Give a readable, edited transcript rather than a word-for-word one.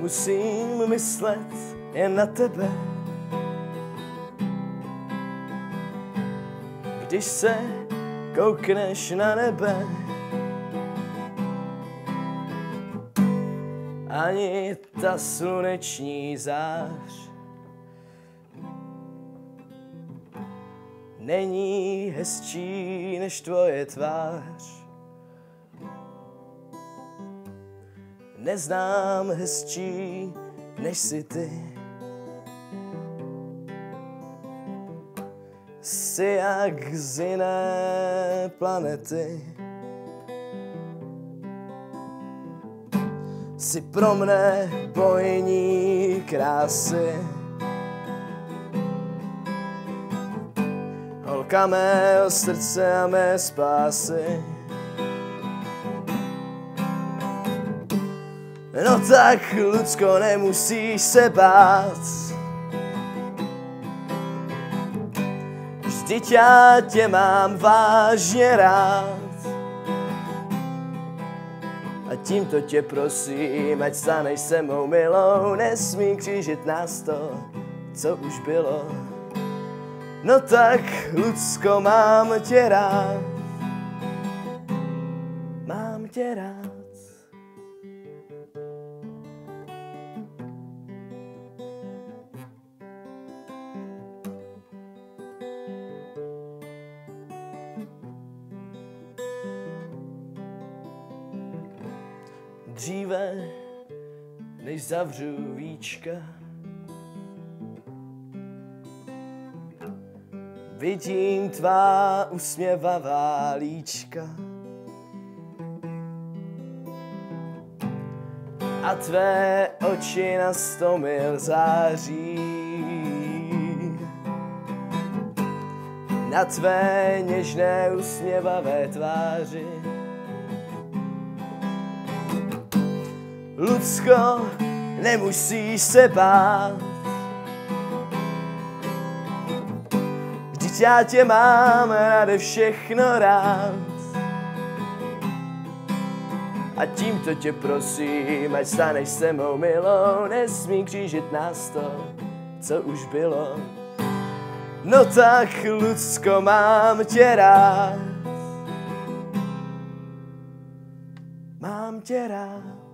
Musím myslet jen na tebe, když se koukneš na nebe. Ani ta sluneční zář není hezčí než tvoje tvář. Neznám hezčí než jsi ty. Jsi jak z jiné planety. Jsi pro mne bojní krásy. Holka mého srdce a mé spásy. No tak, Lucko, nemusíš se bát. Vždyť já tě mám vážně rád. A tímto tě prosím, ať staneš se mou milou. Nesmí křížit nás to, co už bylo. No tak, Lucko, mám tě rád. Mám tě rád. Dříve, než zavřu víčka, vidím tvá usměvavá líčka a tvé oči na 100 mil září. Na tvé něžné usměvavé tváři. Lucko, nemusíš se bát. Vždyť já tě mám nade všechno rád. A tímto tě prosím, ať staneš se mou milou. Nesmí křížit nás to, co už bylo. No tak, Lucko, mám tě rád. Mám tě rád.